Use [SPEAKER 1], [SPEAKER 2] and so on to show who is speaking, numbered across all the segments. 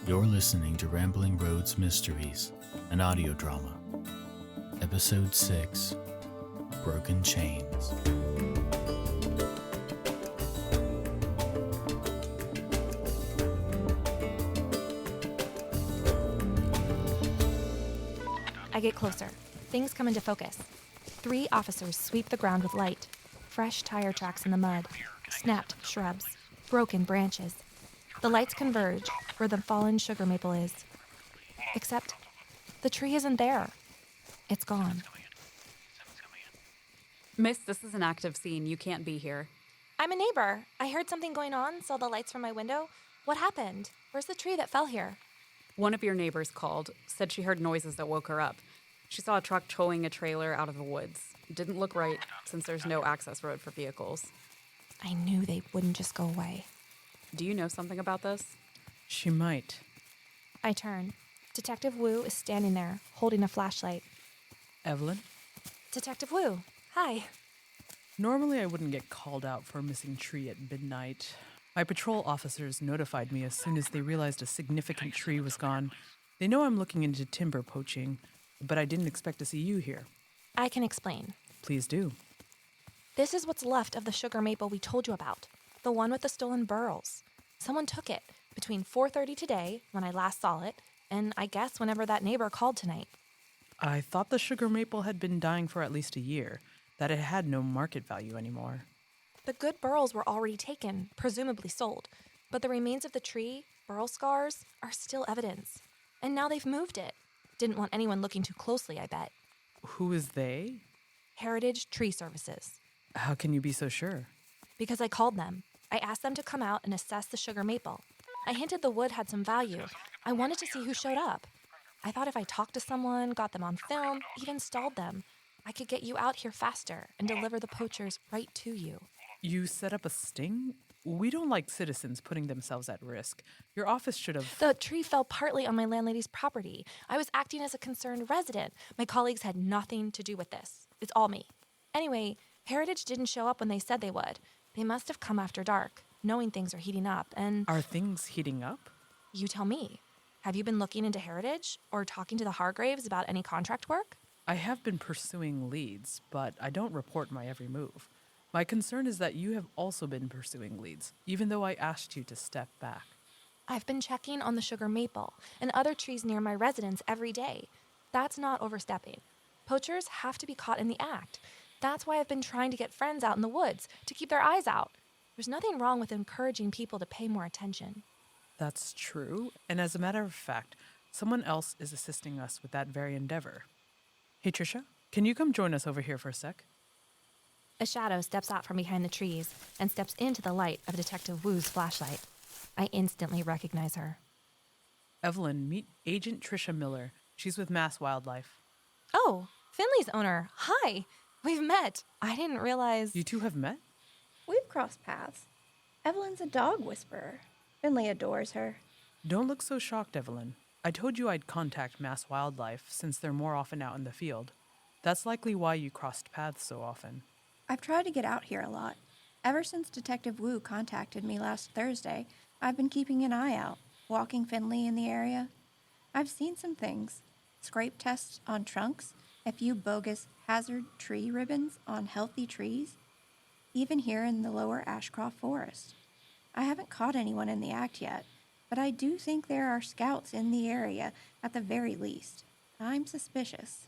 [SPEAKER 1] You're listening to Rambling Roads Mysteries, an audio drama. Episode 6, Broken Chains.
[SPEAKER 2] I get closer. Things come into focus. 3 officers sweep the ground with light. Fresh tire tracks in the mud, snapped shrubs, broken branches. The lights converge where the fallen sugar maple is. Except the tree isn't there. It's gone.
[SPEAKER 3] Miss, this is an active scene. You can't be here.
[SPEAKER 2] I'm a neighbor. I heard something going on, saw the lights from my window. What happened? Where's the tree that fell here?
[SPEAKER 3] One of your neighbors called, said she heard noises that woke her up. She saw a truck towing a trailer out of the woods. It didn't look right, since there's no access road for vehicles.
[SPEAKER 2] I knew they wouldn't just go away.
[SPEAKER 3] Do you know something about this?
[SPEAKER 4] She might.
[SPEAKER 2] I turn. Detective Wu is standing there, holding a flashlight.
[SPEAKER 4] Evelyn?
[SPEAKER 2] Detective Wu, hi.
[SPEAKER 4] Normally I wouldn't get called out for a missing tree at midnight. My patrol officers notified me as soon as they realized a significant tree was gone. They know I'm looking into timber poaching, but I didn't expect to see you here.
[SPEAKER 2] I can explain.
[SPEAKER 4] Please do.
[SPEAKER 2] This is what's left of the sugar maple we told you about. The one with the stolen burls. Someone took it between 4:30 today, when I last saw it, and I guess whenever that neighbor called tonight.
[SPEAKER 4] I thought the sugar maple had been dying for at least a year, that it had no market value anymore.
[SPEAKER 2] The good burls were already taken, presumably sold, but the remains of the tree, burl scars, are still evidence. And now they've moved it. Didn't want anyone looking too closely, I bet.
[SPEAKER 4] Who is they?
[SPEAKER 2] Heritage Tree Services.
[SPEAKER 4] How can you be so sure?
[SPEAKER 2] Because I called them. I asked them to come out and assess the sugar maple. I hinted the wood had some value. I wanted to see who showed up. I thought if I talked to someone, got them on film, even stalled them, I could get you out here faster and deliver the poachers right to you.
[SPEAKER 4] You set up a sting? We don't like citizens putting themselves at risk. Your office should have...
[SPEAKER 2] The tree fell partly on my landlady's property. I was acting as a concerned resident. My colleagues had nothing to do with this. It's all me. Anyway, Heritage didn't show up when they said they would. They must have come after dark, knowing things are heating up, and...
[SPEAKER 4] Are things heating up?
[SPEAKER 2] You tell me. Have you been looking into Heritage or talking to the Hargraves about any contract work?
[SPEAKER 4] I have been pursuing leads, but I don't report my every move. My concern is that you have also been pursuing leads, even though I asked you to step back.
[SPEAKER 2] I've been checking on the sugar maple and other trees near my residence every day. That's not overstepping. Poachers have to be caught in the act. That's why I've been trying to get friends out in the woods to keep their eyes out. There's nothing wrong with encouraging people to pay more attention.
[SPEAKER 4] That's true, and as a matter of fact, someone else is assisting us with that very endeavor. Hey, Trisha, can you come join us over here for a sec?
[SPEAKER 2] A shadow steps out from behind the trees and steps into the light of Detective Wu's flashlight. I instantly recognize her.
[SPEAKER 4] Evelyn, meet Agent Trisha Miller. She's with Mass Wildlife.
[SPEAKER 2] Oh, Finley's owner. Hi. We've met. I didn't realize...
[SPEAKER 4] You two have met?
[SPEAKER 5] We've crossed paths. Evelyn's a dog whisperer. Finley adores her.
[SPEAKER 4] Don't look so shocked, Evelyn. I told you I'd contact Mass Wildlife since they're more often out in the field. That's likely why you crossed paths so often.
[SPEAKER 5] I've tried to get out here a lot. Ever since Detective Wu contacted me last Thursday, I've been keeping an eye out, walking Finley in the area. I've seen some things. Scrape tests on trunks, a few bogus hazard tree ribbons on healthy trees, even here in the lower Ashcroft Forest. I haven't caught anyone in the act yet, but I do think there are scouts in the area at the very least. I'm suspicious.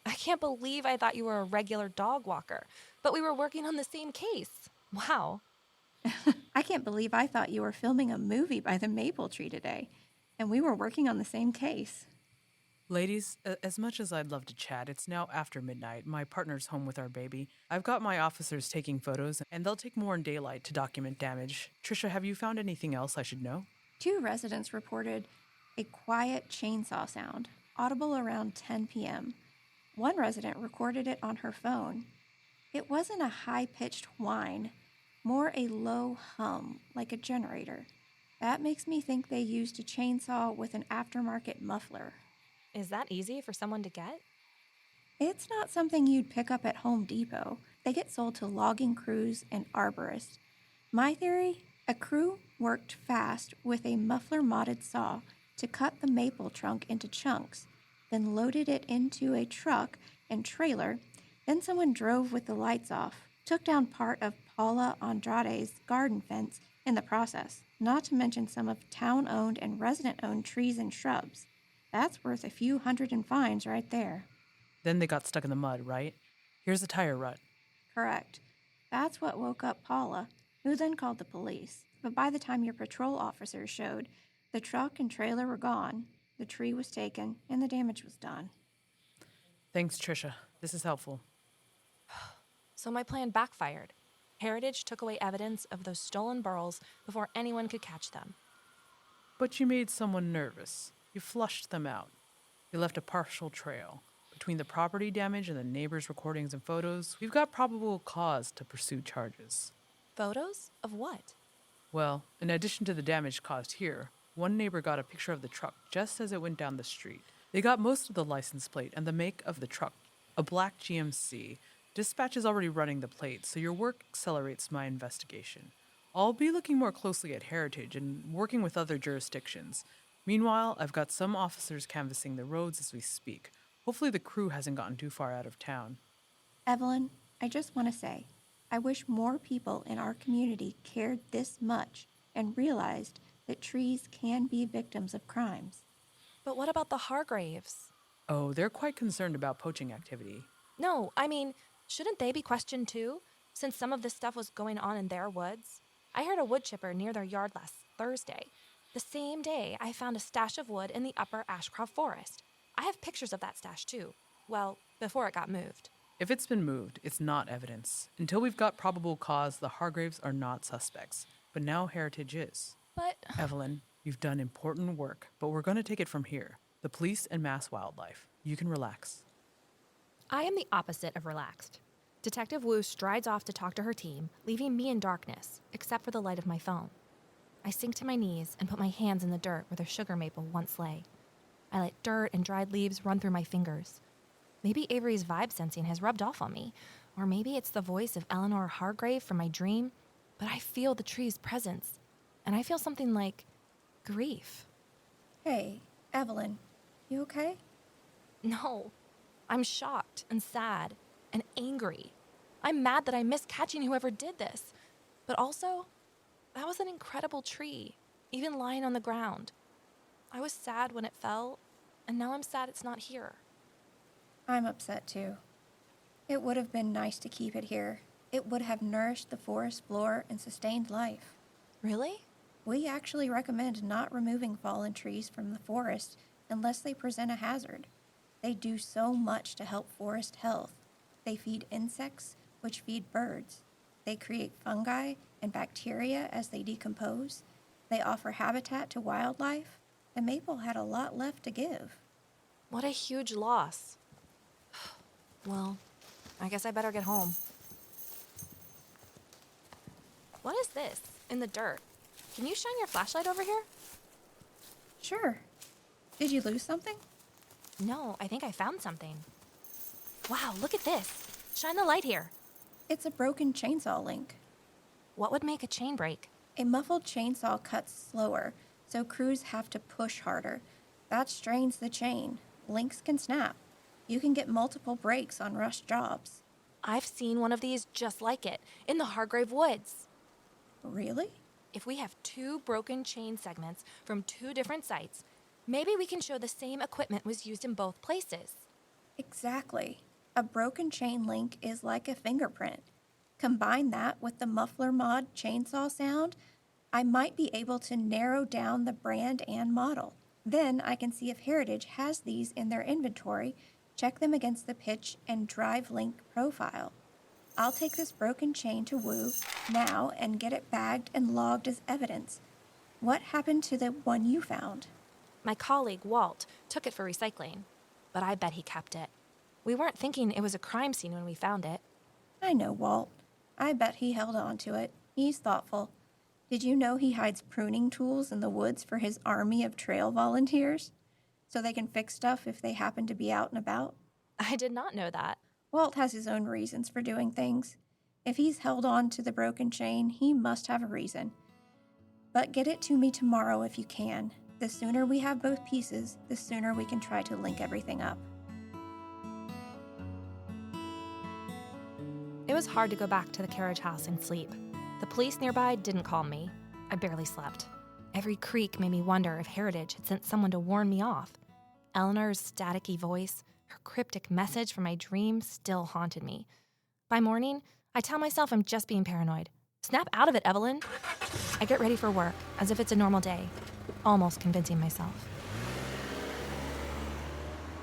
[SPEAKER 2] I can't believe I thought you were a regular dog walker, but we were working on the same case. Wow.
[SPEAKER 5] I can't believe I thought you were filming a movie by the maple tree today, and we were working on the same case.
[SPEAKER 4] Ladies, as much as I'd love to chat, it's now after midnight. My partner's home with our baby. I've got my officers taking photos, and they'll take more in daylight to document damage. Trisha, have you found anything else I should know?
[SPEAKER 5] 2 residents reported a quiet chainsaw sound, audible around 10 p.m. One resident recorded it on her phone. It wasn't a high-pitched whine, more a low hum, like a generator. That makes me think they used a chainsaw with an aftermarket muffler.
[SPEAKER 2] Is that easy for someone to get?
[SPEAKER 5] It's not something you'd pick up at Home Depot. They get sold to logging crews and arborists. My theory? A crew worked fast with a muffler-modded saw to cut the maple trunk into chunks, then loaded it into a truck and trailer. Then someone drove with the lights off, took down part of Paula Andrade's garden fence in the process, not to mention some of town-owned and resident-owned trees and shrubs. That's worth a few hundred in fines right there.
[SPEAKER 4] Then they got stuck in the mud, right? Here's a tire rut.
[SPEAKER 5] Correct. That's what woke up Paula, who then called the police. But by the time your patrol officers showed, the truck and trailer were gone, the tree was taken, and the damage was done.
[SPEAKER 4] Thanks, Trisha. This is helpful.
[SPEAKER 2] So my plan backfired. Heritage took away evidence of those stolen burls before anyone could catch them.
[SPEAKER 4] But you made someone nervous. You flushed them out. You left a partial trail. Between the property damage and the neighbors' recordings and photos, we've got probable cause to pursue charges.
[SPEAKER 2] Photos? Of what?
[SPEAKER 4] Well, in addition to the damage caused here, one neighbor got a picture of the truck just as it went down the street. They got most of the license plate and the make of the truck, a black GMC. Dispatch is already running the plate, so your work accelerates my investigation. I'll be looking more closely at Heritage and working with other jurisdictions. Meanwhile, I've got some officers canvassing the roads as we speak. Hopefully the crew hasn't gotten too far out of town.
[SPEAKER 5] Evelyn, I just want to say, I wish more people in our community cared this much and realized that trees can be victims of crimes.
[SPEAKER 2] But what about the Hargraves?
[SPEAKER 4] Oh, they're quite concerned about poaching activity.
[SPEAKER 2] No, I mean, shouldn't they be questioned too, since some of this stuff was going on in their woods? I heard a wood chipper near their yard last Thursday. The same day I found a stash of wood in the upper Ashcroft forest. I have pictures of that stash too. Well, before it got moved.
[SPEAKER 4] If it's been moved, it's not evidence. Until we've got probable cause, the Hargraves are not suspects. But now Heritage is.
[SPEAKER 2] But
[SPEAKER 4] Evelyn, you've done important work, but we're going to take it from here. The police and mass wildlife. You can relax.
[SPEAKER 2] I am the opposite of relaxed. Detective Wu strides off to talk to her team, leaving me in darkness, except for the light of my phone. I sink to my knees and put my hands in the dirt where the sugar maple once lay. I let dirt and dried leaves run through my fingers. Maybe Avery's vibe sensing has rubbed off on me, or maybe it's the voice of Eleanor Hargrave from my dream, but I feel the tree's presence, and I feel something like grief.
[SPEAKER 5] Hey, Evelyn, you okay?
[SPEAKER 2] No, I'm shocked and sad and angry. I'm mad that I missed catching whoever did this, but also, that was an incredible tree, even lying on the ground. I was sad when it fell, and now I'm sad it's not here.
[SPEAKER 5] I'm upset too. It would have been nice to keep it here. It would have nourished the forest floor and sustained life.
[SPEAKER 2] Really?
[SPEAKER 5] We actually recommend not removing fallen trees from the forest unless they present a hazard. They do so much to help forest health. They feed insects, which feed birds. They create fungi and bacteria as they decompose. They offer habitat to wildlife. The maple had a lot left to give.
[SPEAKER 2] What a huge loss. Well, I guess I better get home. What is this in the dirt? Can you shine your flashlight over here?
[SPEAKER 5] Sure. Did you lose something?
[SPEAKER 2] No, I think I found something. Wow, look at this. Shine the light here.
[SPEAKER 5] It's a broken chainsaw link.
[SPEAKER 2] What would make a chain break?
[SPEAKER 5] A muffled chainsaw cuts slower, so crews have to push harder. That strains the chain. Links can snap. You can get multiple breaks on rushed jobs.
[SPEAKER 2] I've seen one of these just like it in the Hargrave Woods.
[SPEAKER 5] Really?
[SPEAKER 2] If we have two broken chain segments from two different sites, maybe we can show the same equipment was used in both places.
[SPEAKER 5] Exactly. A broken chain link is like a fingerprint. Combine that with the muffler mod chainsaw sound, I might be able to narrow down the brand and model. Then I can see if Heritage has these in their inventory, check them against the pitch and drive link profile. I'll take this broken chain to Wu now and get it bagged and logged as evidence. What happened to the one you found?
[SPEAKER 2] My colleague, Walt, took it for recycling, but I bet he kept it. We weren't thinking it was a crime scene when we found it.
[SPEAKER 5] I know Walt. I bet he held on to it. He's thoughtful. Did you know he hides pruning tools in the woods for his army of trail volunteers? So they can fix stuff if they happen to be out and about?
[SPEAKER 2] I did not know that.
[SPEAKER 5] Walt has his own reasons for doing things. If he's held on to the broken chain, he must have a reason. But get it to me tomorrow if you can. The sooner we have both pieces, the sooner we can try to link everything up.
[SPEAKER 2] It was hard to go back to the carriage house and sleep. The police nearby didn't call me. I barely slept. Every creak made me wonder if Heritage had sent someone to warn me off. Eleanor's staticky voice, her cryptic message from my dream still haunted me. By morning, I tell myself I'm just being paranoid. Snap out of it, Evelyn. I get ready for work, as if it's a normal day, almost convincing myself.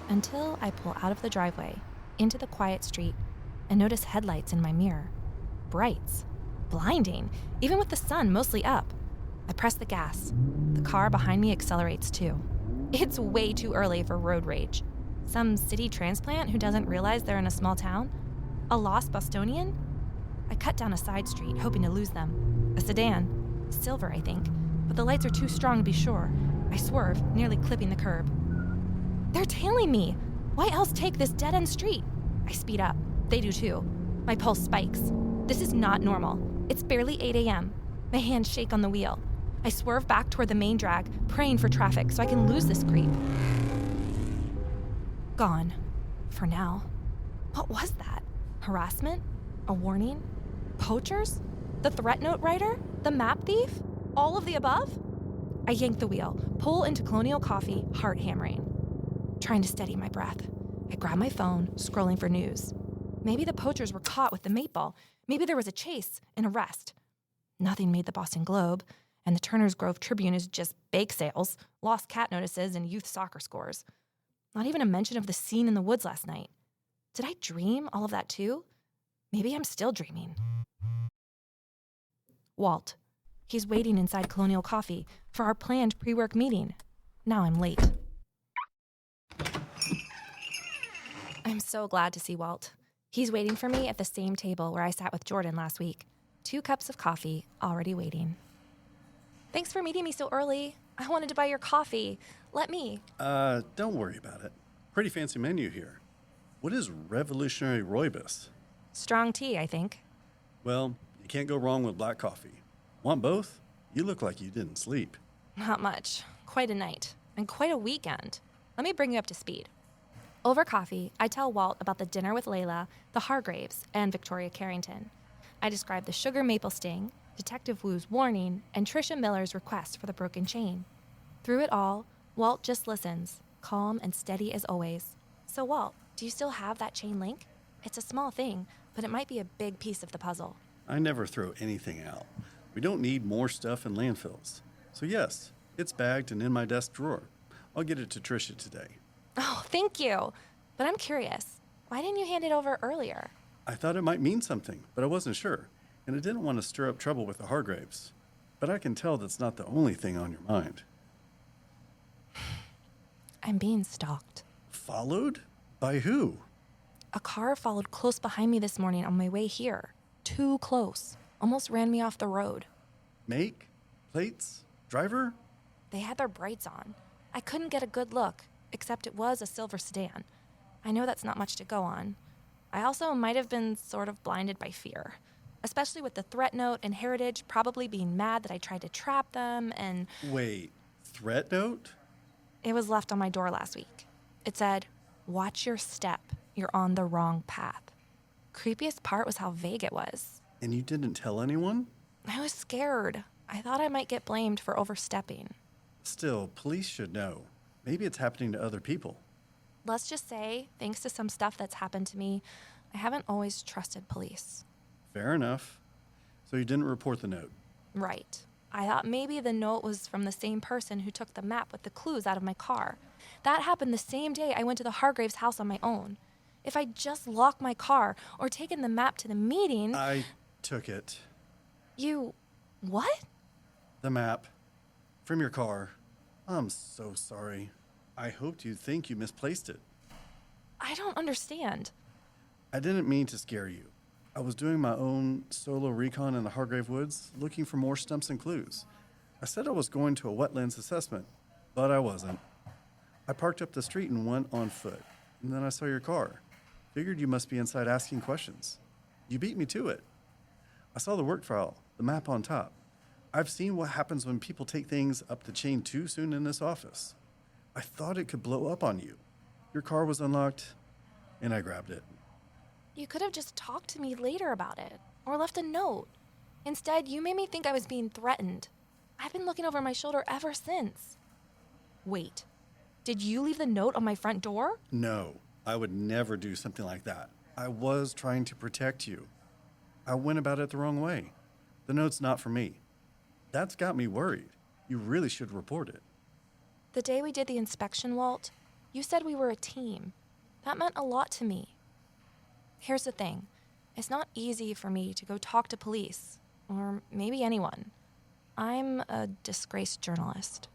[SPEAKER 2] Until I pull out of the driveway, into the quiet street, and notice headlights in my mirror. Brights. Blinding, even with the sun mostly up. I press the gas. The car behind me accelerates too. It's way too early for road rage. Some city transplant who doesn't realize they're in a small town? A lost Bostonian? I cut down a side street, hoping to lose them. A sedan. Silver, I think. But the lights are too strong to be sure. I swerve, nearly clipping the curb. They're tailing me! Why else take this dead-end street? I speed up. They do too. My pulse spikes. This is not normal. It's barely 8 a.m. My hands shake on the wheel. I swerve back toward the main drag, praying for traffic so I can lose this creep. Gone. For now. What was that? Harassment? A warning? Poachers? The threat note writer? The map thief? All of the above? I yank the wheel, pull into Colonial Coffee, heart hammering. Trying to steady my breath. I grab my phone, scrolling for news. Maybe the poachers were caught with the 8-ball. Maybe there was a chase, an arrest. Nothing made the Boston Globe, and the Turner's Grove Tribune is just bake sales, lost cat notices, and youth soccer scores. Not even a mention of the scene in the woods last night. Did I dream all of that too? Maybe I'm still dreaming. Walt. He's waiting inside Colonial Coffee for our planned pre-work meeting. Now I'm late. I'm so glad to see Walt. He's waiting for me at the same table where I sat with Jordan last week. 2 cups of coffee already waiting. Thanks for meeting me so early. I wanted to buy your coffee. Let me.
[SPEAKER 6] Don't worry about it. Pretty fancy menu here. What is revolutionary rooibos?
[SPEAKER 2] Strong tea, I think.
[SPEAKER 6] Well, you can't go wrong with black coffee. Want both? You look like you didn't sleep.
[SPEAKER 2] Not much. Quite a night. And quite a weekend. Let me bring you up to speed. Over coffee, I tell Walt about the dinner with Layla, the Hargraves, and Victoria Carrington. I describe the sugar maple sting, Detective Wu's warning, and Tricia Miller's request for the broken chain. Through it all, Walt just listens, calm and steady as always. So Walt, do you still have that chain link? It's a small thing, but it might be a big piece of the puzzle.
[SPEAKER 6] I never throw anything out. We don't need more stuff in landfills. So yes, it's bagged and in my desk drawer. I'll get it to Tricia today.
[SPEAKER 2] Oh, thank you. But I'm curious. Why didn't you hand it over earlier?
[SPEAKER 6] I thought it might mean something, but I wasn't sure. And I didn't want to stir up trouble with the Hargraves. But I can tell that's not the only thing on your mind.
[SPEAKER 2] I'm being stalked.
[SPEAKER 6] Followed? By who?
[SPEAKER 2] A car followed close behind me this morning on my way here. Too close. Almost ran me off the road.
[SPEAKER 6] Make? Plates? Driver?
[SPEAKER 2] They had their brights on. I couldn't get a good look, except it was a silver sedan. I know that's not much to go on. I also might have been sort of blinded by fear, especially with the threat note and Heritage probably being mad that I tried to trap them and...
[SPEAKER 6] Wait, threat note?
[SPEAKER 2] It was left on my door last week. It said, "Watch your step. You're on the wrong path." Creepiest part was how vague it was.
[SPEAKER 6] And you didn't tell anyone?
[SPEAKER 2] I was scared. I thought I might get blamed for overstepping.
[SPEAKER 6] Still, police should know. Maybe it's happening to other people.
[SPEAKER 2] Let's just say, thanks to some stuff that's happened to me, I haven't always trusted police.
[SPEAKER 6] Fair enough. So you didn't report the note?
[SPEAKER 2] Right. I thought maybe the note was from the same person who took the map with the clues out of my car. That happened the same day I went to the Hargraves' house on my own. If I'd just locked my car or taken the map to the meeting...
[SPEAKER 6] I took it.
[SPEAKER 2] You... what?
[SPEAKER 6] The map. From your car. I'm so sorry. I hoped you'd think you misplaced it.
[SPEAKER 2] I don't understand.
[SPEAKER 6] I didn't mean to scare you. I was doing my own solo recon in the Hargrave Woods, looking for more stumps and clues. I said I was going to a wetlands assessment, but I wasn't. I parked up the street and went on foot, and then I saw your car. Figured you must be inside asking questions. You beat me to it. I saw the work file, the map on top. I've seen what happens when people take things up the chain too soon in this office. I thought it could blow up on you. Your car was unlocked, and I grabbed it.
[SPEAKER 2] You could have just talked to me later about it, or left a note. Instead, you made me think I was being threatened. I've been looking over my shoulder ever since. Wait, did you leave the note on my front door?
[SPEAKER 6] No, I would never do something like that. I was trying to protect you. I went about it the wrong way. The note's not for me. That's got me worried. You really should report it.
[SPEAKER 2] The day we did the inspection, Walt, you said we were a team. That meant a lot to me. Here's the thing. It's not easy for me to go talk to police, or maybe anyone. I'm a disgraced journalist.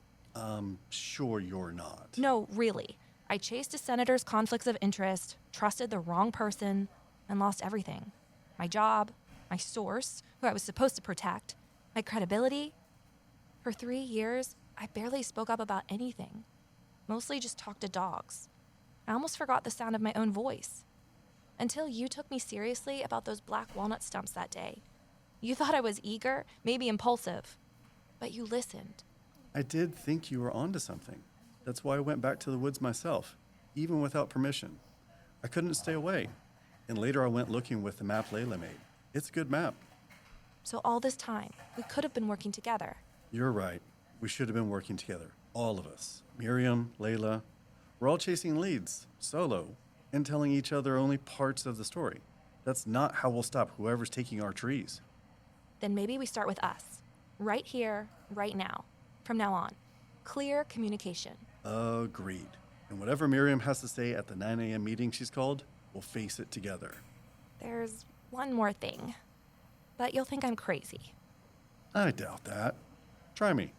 [SPEAKER 6] Sure you're not.
[SPEAKER 2] No, really. I chased a senator's conflicts of interest, trusted the wrong person, and lost everything. My job, my source, who I was supposed to protect, my credibility. For 3 years, I barely spoke up about anything. Mostly just talked to dogs. I almost forgot the sound of my own voice. Until you took me seriously about those black walnut stumps that day. You thought I was eager, maybe impulsive. But you listened.
[SPEAKER 6] I did think you were onto something. That's why I went back to the woods myself, even without permission. I couldn't stay away. And later I went looking with the map Layla made. It's a good map.
[SPEAKER 2] So all this time, we could have been working together.
[SPEAKER 6] You're right. We should have been working together. All of us. Miriam, Layla. We're all chasing leads, solo, and telling each other only parts of the story. That's not how we'll stop whoever's taking our trees.
[SPEAKER 2] Then maybe we start with us. Right here, right now. From now on. Clear communication.
[SPEAKER 6] Agreed. And whatever Miriam has to say at the 9 a.m. meeting she's called, we'll face it together.
[SPEAKER 2] There's one more thing. But you'll think I'm crazy.
[SPEAKER 6] I doubt that. Try me.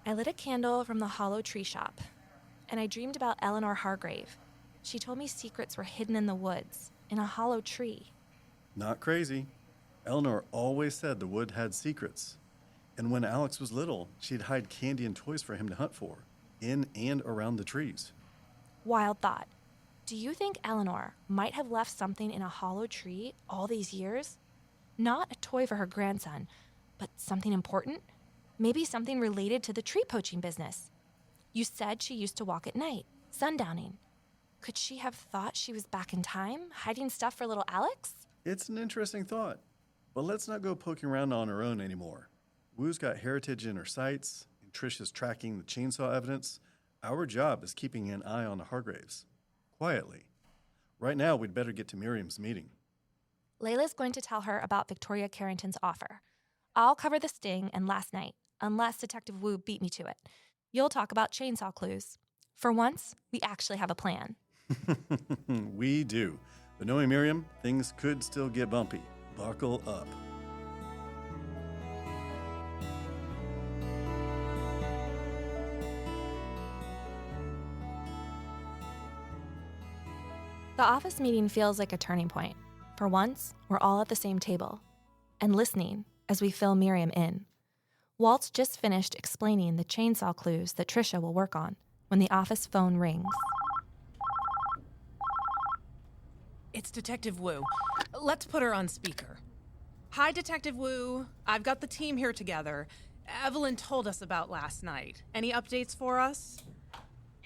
[SPEAKER 2] I lit a candle from the hollow tree shop, and I dreamed about Eleanor Hargrave. She told me secrets were hidden in the woods, in a hollow tree.
[SPEAKER 6] Not crazy. Eleanor always said the wood had secrets. And when Alex was little, she'd hide candy and toys for him to hunt for, in and around the trees.
[SPEAKER 2] Wild thought. Do you think Eleanor might have left something in a hollow tree all these years? Not a toy for her grandson, but something important? Maybe something related to the tree poaching business. You said she used to walk at night, sundowning. Could she have thought she was back in time, hiding stuff for little Alex?
[SPEAKER 6] It's an interesting thought, but let's not go poking around on her own anymore. Woo's got heritage in her sights, and Trish is tracking the chainsaw evidence. Our job is keeping an eye on the Hargraves. Quietly. Right now, we'd better get to Miriam's meeting.
[SPEAKER 2] Layla's going to tell her about Victoria Carrington's offer. I'll cover the sting and last night, unless Detective Wu beat me to it. You'll talk about chainsaw clues. For once, we actually have a plan.
[SPEAKER 6] We do. But knowing Miriam, things could still get bumpy. Buckle up.
[SPEAKER 2] The office meeting feels like a turning point. For once, we're all at the same table and listening as we fill Miriam in. Walt's just finished explaining the chainsaw clues that Trisha will work on when the office phone rings.
[SPEAKER 4] It's Detective Wu. Let's put her on speaker. Hi, Detective Wu. I've got the team here together. Evelyn told us about last night. Any updates for us?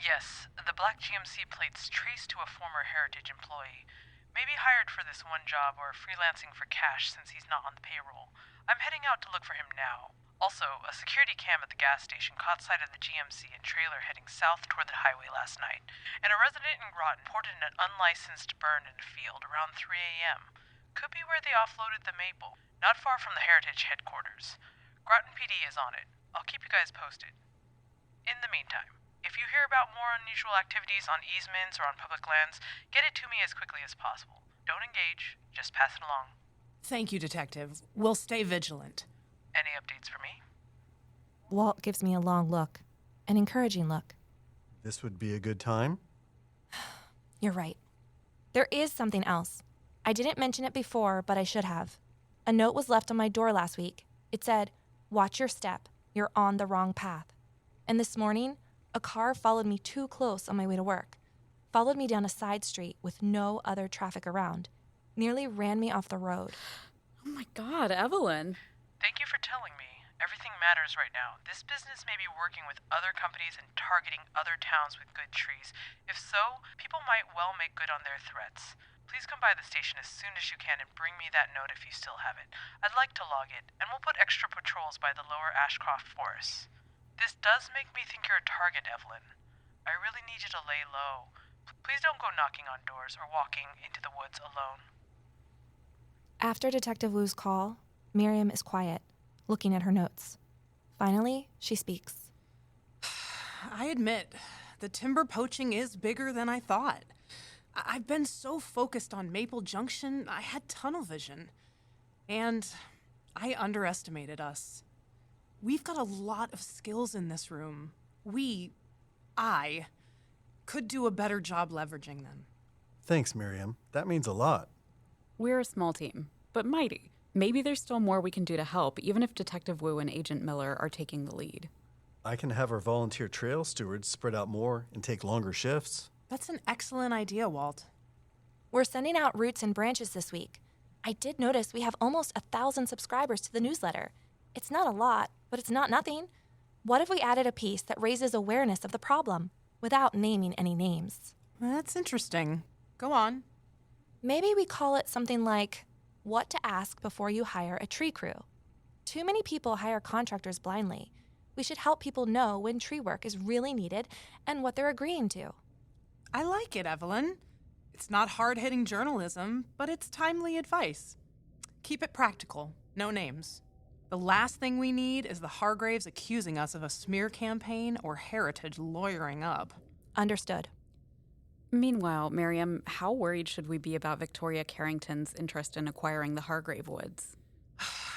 [SPEAKER 7] Yes, the black GMC plate's traced to a former Heritage employee. Maybe hired for this one job or freelancing for cash since he's not on the payroll. I'm heading out to look for him now. Also, a security cam at the gas station caught sight of the GMC and trailer heading south toward the highway last night. And a resident in Groton reported an unlicensed burn in a field around 3 a.m. Could be where they offloaded the maple, not far from the Heritage headquarters. Groton PD is on it. I'll keep you guys posted. In the meantime, if you hear about more unusual activities on easements or on public lands, get it to me as quickly as possible. Don't engage, just pass it along.
[SPEAKER 4] Thank you, Detective. We'll stay vigilant.
[SPEAKER 7] Any updates for me?
[SPEAKER 2] Walt gives me a long look, an encouraging look.
[SPEAKER 6] This would be a good time?
[SPEAKER 2] You're right. There is something else. I didn't mention it before, but I should have. A note was left on my door last week. It said, "Watch your step. You're on the wrong path." And this morning, a car followed me too close on my way to work. Followed me down a side street with no other traffic around. Nearly ran me off the road.
[SPEAKER 3] Oh my God, Evelyn.
[SPEAKER 7] Thank you for telling me. matters right now. This business may be working with other companies and targeting other towns with good trees. If so, people might well make good on their threats. Please come by the station as soon as you can and bring me that note if you still have it. I'd like to log it, and we'll put extra patrols by the lower Ashcroft forests. This does make me think you're a target, Evelyn. I really need you to lay low. Please don't go knocking on doors or walking into the woods alone.
[SPEAKER 2] After Detective Wu's call, Miriam is quiet, looking at her notes. Finally, she speaks.
[SPEAKER 8] I admit, the timber poaching is bigger than I thought. I've been so focused on Maple Junction, I had tunnel vision. And I underestimated us. We've got a lot of skills in this room. I could do a better job leveraging them.
[SPEAKER 6] Thanks, Miriam. That means a lot.
[SPEAKER 3] We're a small team, but mighty. Maybe there's still more we can do to help, even if Detective Wu and Agent Miller are taking the lead.
[SPEAKER 6] I can have our volunteer trail stewards spread out more and take longer shifts.
[SPEAKER 8] That's an excellent idea, Walt.
[SPEAKER 2] We're sending out roots and branches this week. I did notice we have almost 1,000 subscribers to the newsletter. It's not a lot, but it's not nothing. What if we added a piece that raises awareness of the problem without naming any names?
[SPEAKER 8] That's interesting. Go on.
[SPEAKER 2] Maybe we call it something like, what to ask before you hire a tree crew. Too many people hire contractors blindly. We should help people know when tree work is really needed and what they're agreeing to.
[SPEAKER 8] I like it, Evelyn. It's not hard-hitting journalism, but it's timely advice. Keep it practical. No names. The last thing we need is the Hargraves accusing us of a smear campaign or Heritage lawyering up.
[SPEAKER 2] Understood.
[SPEAKER 3] Meanwhile, Miriam, how worried should we be about Victoria Carrington's interest in acquiring the Hargrave Woods?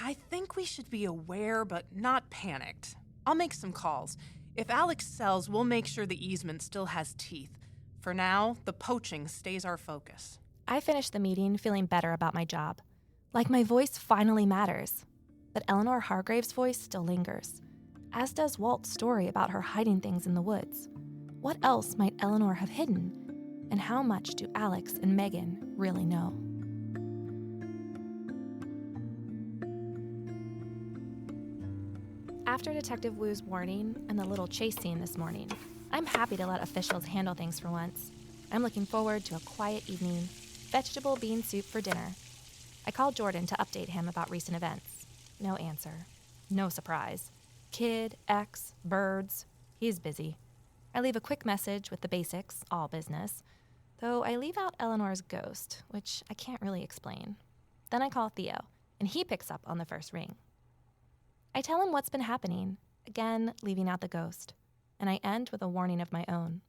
[SPEAKER 8] I think we should be aware, but not panicked. I'll make some calls. If Alex sells, we'll make sure the easement still has teeth. For now, the poaching stays our focus.
[SPEAKER 2] I finished the meeting feeling better about my job. Like my voice finally matters. But Eleanor Hargrave's voice still lingers, as does Walt's story about her hiding things in the woods. What else might Eleanor have hidden? And how much do Alex and Megan really know? After Detective Wu's warning and the little chase scene this morning, I'm happy to let officials handle things for once. I'm looking forward to a quiet evening, vegetable bean soup for dinner. I called Jordan to update him about recent events. No answer. No surprise. Kid, ex, birds. He's busy. I leave a quick message with the basics, all business, though I leave out Eleanor's ghost, which I can't really explain. Then I call Theo, and he picks up on the first ring. I tell him what's been happening, again leaving out the ghost, and I end with a warning of my own.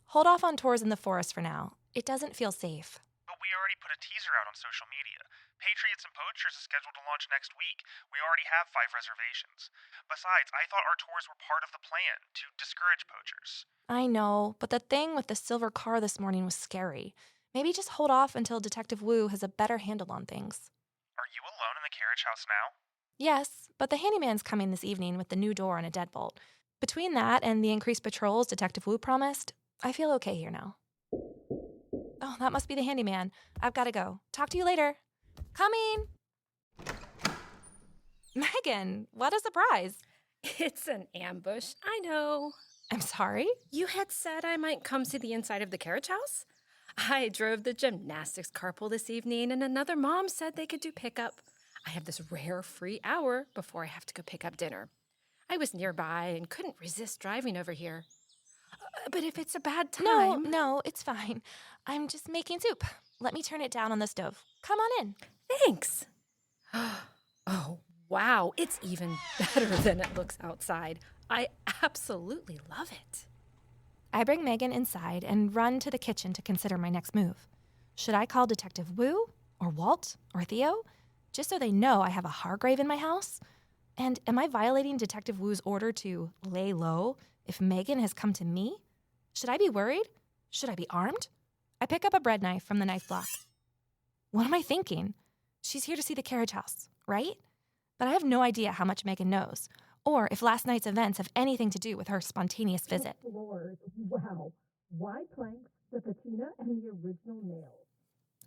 [SPEAKER 2] Hold off on tours in the forest for now. It doesn't feel safe.
[SPEAKER 9] But we already put a teaser out on social media. Patriots and Poachers is scheduled to launch next week. We already have 5 reservations. Besides, I thought our tours were part of the plan, to discourage poachers.
[SPEAKER 2] I know, but the thing with the silver car this morning was scary. Maybe just hold off until Detective Wu has a better handle on things.
[SPEAKER 9] Are you alone in the carriage house now?
[SPEAKER 2] Yes, but the handyman's coming this evening with the new door and a deadbolt. Between that and the increased patrols Detective Wu promised, I feel okay here now. Oh, that must be the handyman. I've got to go. Talk to you later. Coming! Megan, what a surprise.
[SPEAKER 10] It's an ambush, I know.
[SPEAKER 2] I'm sorry?
[SPEAKER 10] You had said I might come to the inside of the carriage house? I drove the gymnastics carpool this evening, and another mom said they could do pickup. I have this rare free hour before I have to go pick up dinner. I was nearby and couldn't resist driving over here. But if it's a bad time...
[SPEAKER 2] No, it's fine. I'm just making soup. Let me turn it down on the stove. Come on in.
[SPEAKER 10] Thanks. Oh, wow. It's even better than it looks outside. I absolutely love it.
[SPEAKER 2] I bring Megan inside and run to the kitchen to consider my next move. Should I call Detective Wu or Walt or Theo? Just so they know I have a Hargrave in my house? And am I violating Detective Wu's order to lay low if Megan has come to me? Should I be worried? Should I be armed? I pick up a bread knife from the knife block. What am I thinking? She's here to see the carriage house, right? But I have no idea how much Megan knows, or if last night's events have anything to do with her spontaneous visit.
[SPEAKER 11] Lord, wow. Wide planks, the patina, and the original nails.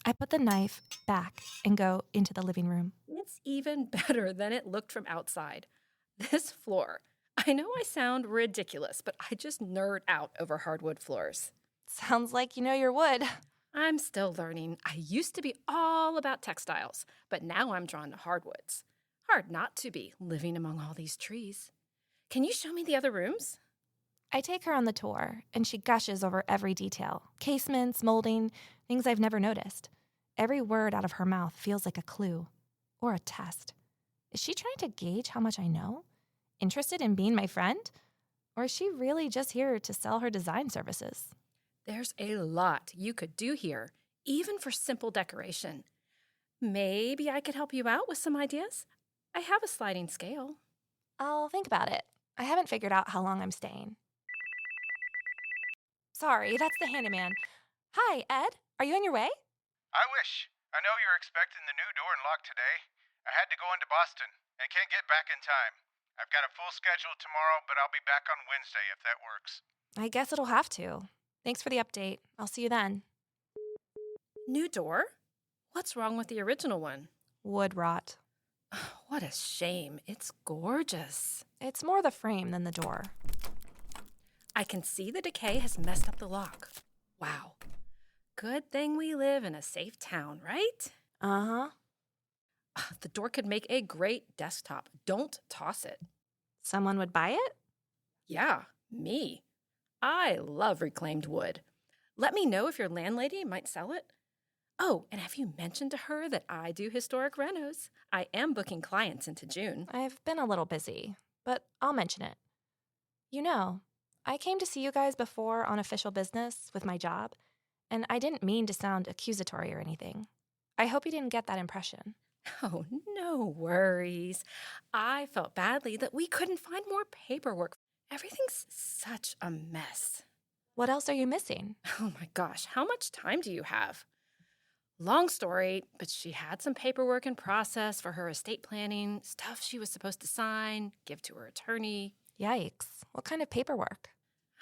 [SPEAKER 2] I put the knife back and go into the living room.
[SPEAKER 10] It's even better than it looked from outside. This floor. I know I sound ridiculous, but I just nerd out over hardwood floors.
[SPEAKER 2] Sounds like you know your wood.
[SPEAKER 10] I'm still learning. I used to be all about textiles, but now I'm drawn to hardwoods. Hard not to be, living among all these trees. Can you show me the other rooms?
[SPEAKER 2] I take her on the tour, and she gushes over every detail. Casements, molding, things I've never noticed. Every word out of her mouth feels like a clue. Or a test. Is she trying to gauge how much I know? Interested in being my friend? Or is she really just here to sell her design services?
[SPEAKER 10] There's a lot you could do here, even for simple decoration. Maybe I could help you out with some ideas? I have a sliding scale.
[SPEAKER 2] I'll think about it. I haven't figured out how long I'm staying. Sorry, that's the handyman. Hi, Ed. Are you on your way?
[SPEAKER 12] I wish. I know you're expecting the new door and lock today. I had to go into Boston and can't get back in time. I've got a full schedule tomorrow, but I'll be back on Wednesday if that works.
[SPEAKER 2] I guess it'll have to. Thanks for the update. I'll see you then.
[SPEAKER 10] New door? What's wrong with the original one?
[SPEAKER 2] Wood rot.
[SPEAKER 10] What a shame. It's gorgeous.
[SPEAKER 2] It's more the frame than the door.
[SPEAKER 10] I can see the decay has messed up the lock. Wow. Good thing we live in a safe town, right?
[SPEAKER 2] Uh-huh.
[SPEAKER 10] The door could make a great desktop. Don't toss it.
[SPEAKER 2] Someone would buy it?
[SPEAKER 10] Yeah, me. I love reclaimed wood. Let me know if your landlady might sell it. Oh, and have you mentioned to her that I do historic renos? I am booking clients into June.
[SPEAKER 2] I've been a little busy, but I'll mention it. You know, I came to see you guys before on official business with my job, and I didn't mean to sound accusatory or anything. I hope you didn't get that impression.
[SPEAKER 10] Oh, no worries. I felt badly that we couldn't find more paperwork. Everything's such a mess.
[SPEAKER 2] What else are you missing?
[SPEAKER 10] Oh my gosh, how much time do you have? Long story, but she had some paperwork in process for her estate planning, stuff she was supposed to sign, give to her attorney.
[SPEAKER 2] Yikes. What kind of paperwork?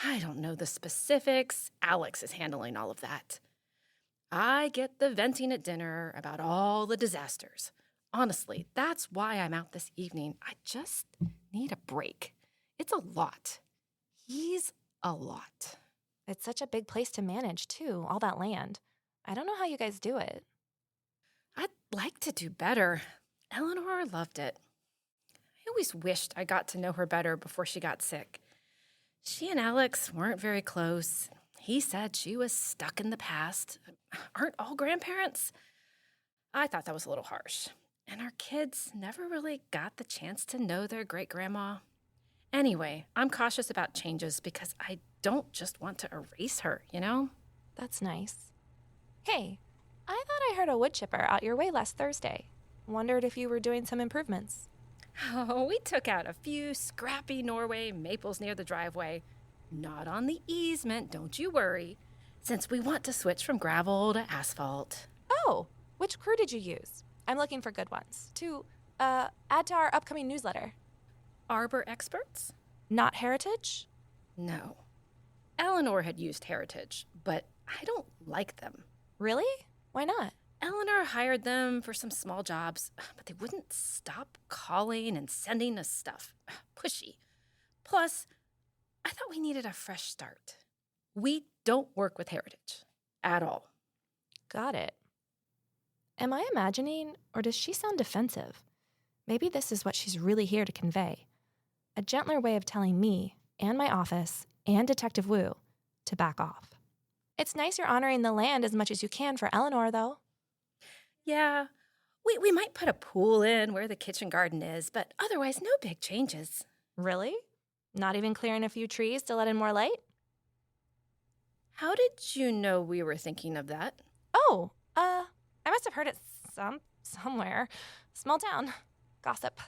[SPEAKER 10] I don't know the specifics. Alex is handling all of that. I get the venting at dinner about all the disasters. Honestly, that's why I'm out this evening. I just need a break. It's a lot. He's a lot.
[SPEAKER 2] It's such a big place to manage, too, all that land. I don't know how you guys do it.
[SPEAKER 10] I'd like to do better. Eleanor loved it. I always wished I got to know her better before she got sick. She and Alex weren't very close. He said she was stuck in the past. Aren't all grandparents? I thought that was a little harsh. And our kids never really got the chance to know their great-grandma. Anyway, I'm cautious about changes because I don't just want to erase her, you know?
[SPEAKER 2] That's nice. Hey, I thought I heard a wood chipper out your way last Thursday. Wondered if you were doing some improvements.
[SPEAKER 10] Oh, we took out a few scrappy Norway maples near the driveway. Not on the easement, don't you worry, since we want to switch from gravel to asphalt.
[SPEAKER 2] Oh, which crew did you use? I'm looking for good ones to add to our upcoming newsletter.
[SPEAKER 10] Arbor experts?
[SPEAKER 2] Not Heritage?
[SPEAKER 10] No. Eleanor had used Heritage, but I don't like them.
[SPEAKER 2] Really? Why not?
[SPEAKER 10] Eleanor hired them for some small jobs, but they wouldn't stop calling and sending us stuff. Pushy. Plus, I thought we needed a fresh start. We don't work with Heritage. At all.
[SPEAKER 2] Got it. Am I imagining, or does she sound defensive? Maybe this is what she's really here to convey. A gentler way of telling me, and my office, and Detective Wu to back off. It's nice you're honoring the land as much as you can for Eleanor, though.
[SPEAKER 10] Yeah, we might put a pool in where the kitchen garden is, but otherwise no big changes.
[SPEAKER 2] Really? Not even clearing a few trees to let in more light?
[SPEAKER 10] How did you know we were thinking of that?
[SPEAKER 2] Oh, I must have heard it somewhere. Small town. Gossip.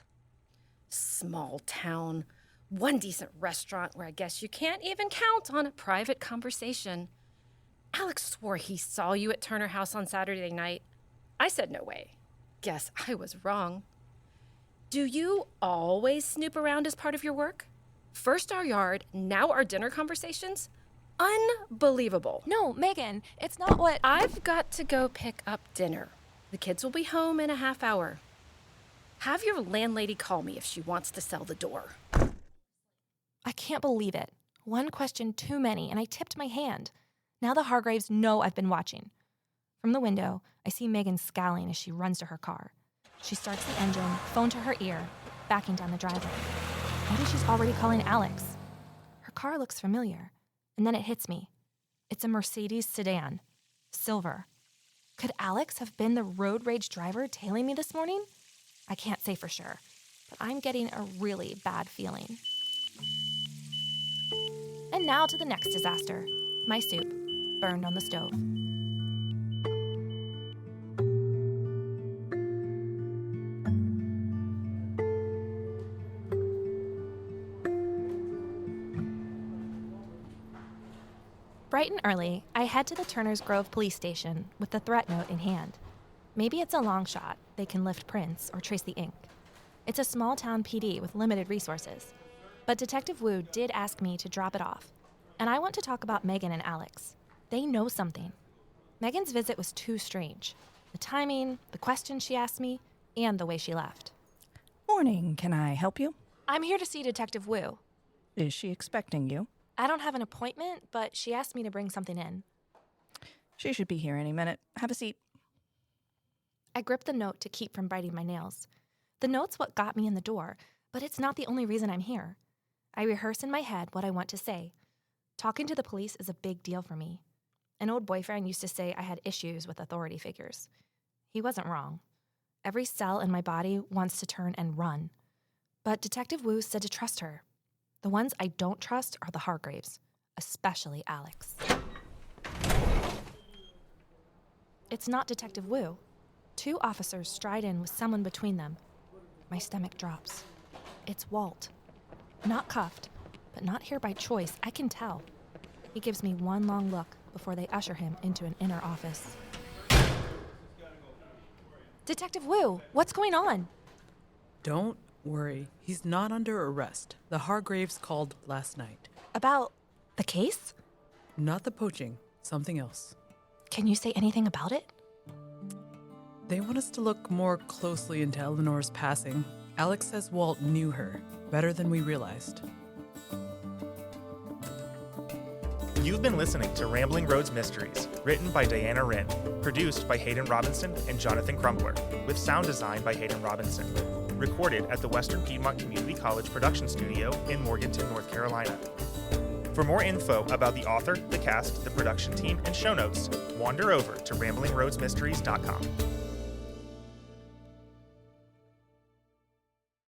[SPEAKER 10] Small town. One decent restaurant where I guess you can't even count on a private conversation. Alex swore he saw you at Turner House on Saturday night. I said no way. Guess I was wrong. Do you always snoop around as part of your work? First our yard, now our dinner conversations? Unbelievable.
[SPEAKER 2] No, Megan, it's not what...
[SPEAKER 10] I've got to go pick up dinner. The kids will be home in a half hour. Have your landlady call me if she wants to sell the door.
[SPEAKER 2] I can't believe it. One question too many, and I tipped my hand. Now the Hargraves know I've been watching. From the window, I see Megan scowling as she runs to her car. She starts the engine, phone to her ear, backing down the driveway. Maybe she's already calling Alex. Her car looks familiar, and then it hits me. It's a Mercedes sedan, silver. Could Alex have been the road rage driver tailing me this morning? I can't say for sure, but I'm getting a really bad feeling. And now to the next disaster. My soup, burned on the stove. Bright and early, I head to the Turner's Grove police station with the threat note in hand. Maybe it's a long shot. They can lift prints or trace the ink. It's a small-town PD with limited resources. But Detective Wu did ask me to drop it off. And I want to talk about Megan and Alex. They know something. Megan's visit was too strange. The timing, the questions she asked me, and the way she left.
[SPEAKER 13] Morning, can I help you?
[SPEAKER 2] I'm here to see Detective Wu.
[SPEAKER 13] Is she expecting you?
[SPEAKER 2] I don't have an appointment, but she asked me to bring something in.
[SPEAKER 13] She should be here any minute. Have a seat.
[SPEAKER 2] I grip the note to keep from biting my nails. The note's what got me in the door, but it's not the only reason I'm here. I rehearse in my head what I want to say. Talking to the police is a big deal for me. An old boyfriend used to say I had issues with authority figures. He wasn't wrong. Every cell in my body wants to turn and run. But Detective Wu said to trust her. The ones I don't trust are the Hargraves, especially Alex. It's not Detective Wu. 2 officers stride in with someone between them. My stomach drops. It's Walt. Not cuffed, but not here by choice, I can tell. He gives me one long look before they usher him into an inner office. Detective Wu, what's going on?
[SPEAKER 4] Don't worry. He's not under arrest. The Hargraves called last night.
[SPEAKER 2] About the case?
[SPEAKER 4] Not the poaching. Something else.
[SPEAKER 2] Can you say anything about it?
[SPEAKER 4] They want us to look more closely into Eleanor's passing. Alex says Walt knew her better than we realized.
[SPEAKER 9] You've been listening to Rambling Roads Mysteries, written by Diana Renn, produced by Hayden Robinson and Jonathan Crumpler, with sound design by Hayden Robinson. Recorded at the Western Piedmont Community College Production Studio in Morganton, North Carolina. For more info about the author, the cast, the production team, and show notes, wander over to ramblingroadsmysteries.com.